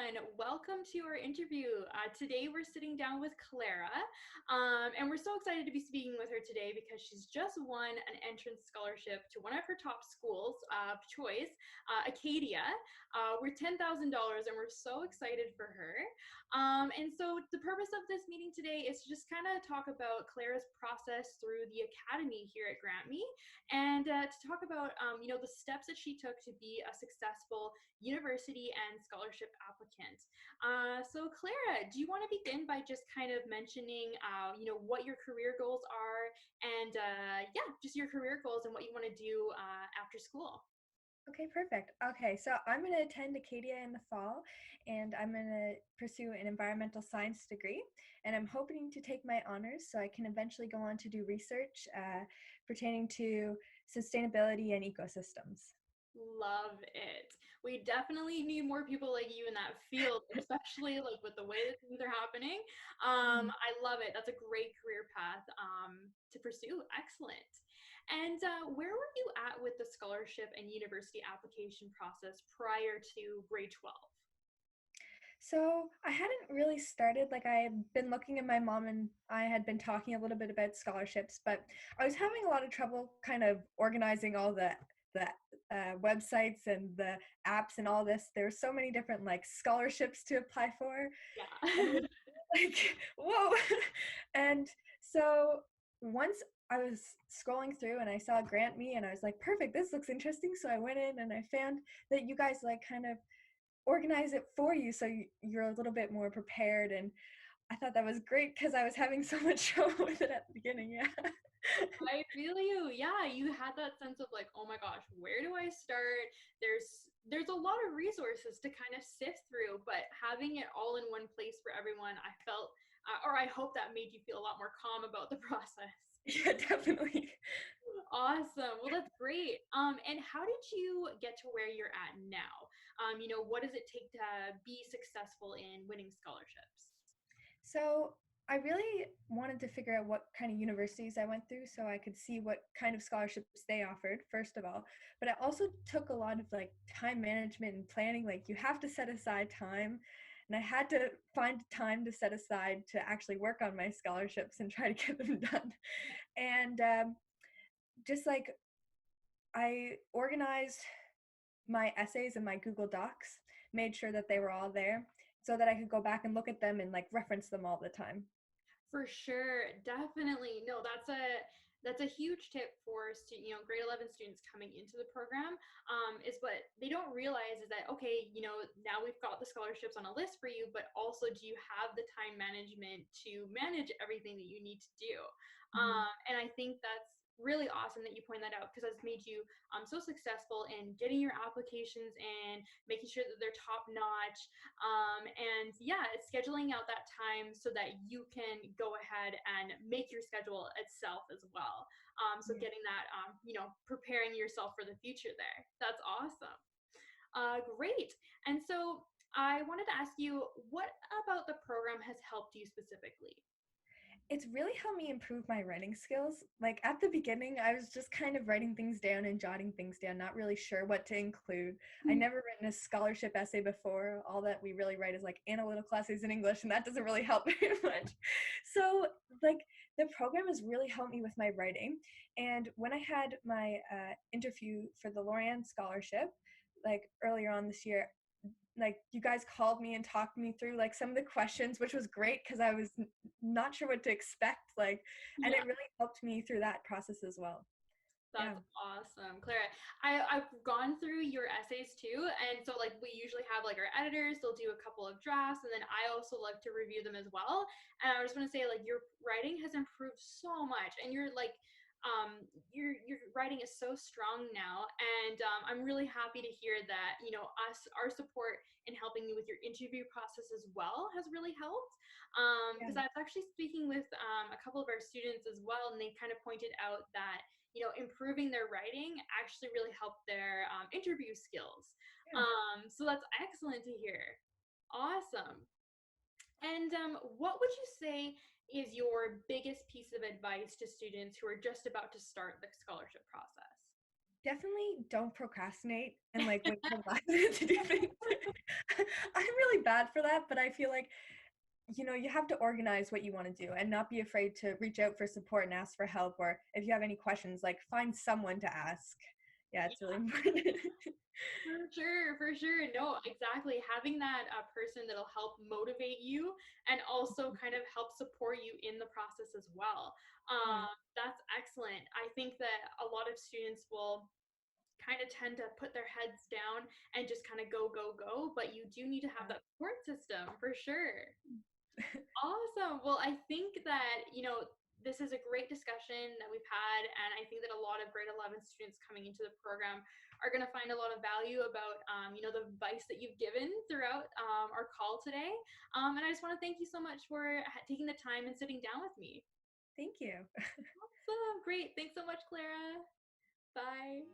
everyone. Welcome to our interview. Today we're sitting down with Clara, and we're so excited to be speaking with her today because she's just won an entrance scholarship to one of her top schools of choice, Acadia, worth $10,000, and we're so excited for her. And so the purpose of this meeting today is to just kind of talk about Clara's process through the academy here at GrantMe, and to talk about the steps that she took to be a successful university and scholarship applicant. So Clara, do you want to begin by just kind of mentioning, what your career goals are, and just your career goals and what you want to do after school? Okay, perfect. Okay, so I'm going to attend Acadia in the fall, and I'm going to pursue an environmental science degree. And I'm hoping to take my honors so I can eventually go on to do research pertaining to sustainability and ecosystems. Love it. We definitely need more people like you in that field, especially like with the way that things are happening. Mhm. I love it. That's a great career path to pursue. Excellent. And where were you at with the scholarship and university application process prior to grade 12? So I hadn't really started, like I had been looking at my mom and I had been talking a little bit about scholarships, but I was having a lot of trouble kind of organizing all the websites and the apps and all this. There were so many different like scholarships to apply for, and it Yeah. was like whoa. And so once I was scrolling through and I saw GrantMe and I was like, perfect, this looks interesting. So I went in and I found that you guys like kind of organize it for you so you're a little bit more prepared, and I thought that was great because I was having so much trouble with it at the beginning. Yeah. I feel you. Yeah, you had that sense of like, oh my gosh, where do I start? There's a lot of resources to kind of sift through, but having it all in one place for everyone, I felt, or I hope that made you feel a lot more calm about the process. Yeah, definitely. Awesome. Well, that's great. And how did you get to where you're at now? What does it take to be successful in winning scholarships? So I really wanted to figure out what kind of universities I went through so I could see what kind of scholarships they offered, first of all. But it also took a lot of like time management and planning. Like you have to set aside time. And I had to find time to set aside to actually work on my scholarships and try to get them done. And just like I organized my essays in my Google Docs, made sure that they were all there so that I could go back and look at them and like reference them all the time. For sure, definitely. No, that's a huge tip for grade 11 students coming into the program. Is what they don't realize is that okay, now we've got the scholarships on a list for you, but also do you have the time management to manage everything that you need to do? Mhm. And I think that's really awesome that you point that out because it's made you so successful in getting your applications and making sure that they're top notch, and yeah, it's scheduling out that time so that you can go ahead and make your schedule itself as well. So Yeah. getting that, preparing yourself for the future there. That's awesome. Great. And so I wanted to ask you, what about the program has helped you specifically? It's really helped me improve my writing skills. Like at the beginning, I was just kind of writing things down and jotting things down, not really sure what to include. I never written a scholarship essay before. All that we really write is like analytical essays in English, and that doesn't really help very much. So, like, the program has really helped me with my writing. And when I had my interview for the Lorian Scholarship, like earlier on this year, like you guys called me and talked me through like some of the questions, which was great because I was not sure what to expect, like, and Yeah. it really helped me through that process as well. Yeah. That's awesome, Clara. I've gone through your essays too, and so like we usually have like our editors, they'll do a couple of drafts, and then I also like to review them as well. And I just want to say like your writing has improved so much, and you're like your writing is so strong now, and I'm really happy to hear that our support in helping you with your interview process as well has really helped. Yeah. Because I was actually speaking with a couple of our students as well, and they kind of pointed out that improving their writing actually really helped their interview skills. Yeah. So that's excellent to hear. Awesome. And what would you say is your biggest piece of advice to students who are just about to start the scholarship process? Definitely don't procrastinate and like wait till last minute to do things. I'm really bad for that, but I feel like you have to organize what you want to do and not be afraid to reach out for support and ask for help, or if you have any questions, like find someone to ask. Yeah, it's really important. For sure, for sure. No, exactly. Having that person that'll help motivate you and also kind of help support you in the process as well. Yeah. That's excellent. I think that a lot of students will kind of tend to put their heads down and just kind of go, go, go. But you do need to have that support system for sure. Awesome. Well, I think that, this is a great discussion that we've had. And I think that a lot of grade 11 students coming into the program are going to find a lot of value about, the advice that you've given throughout our call today. And I just want to thank you so much for taking the time and sitting down with me. Thank you. Awesome. Great. Thanks so much, Clara. Bye.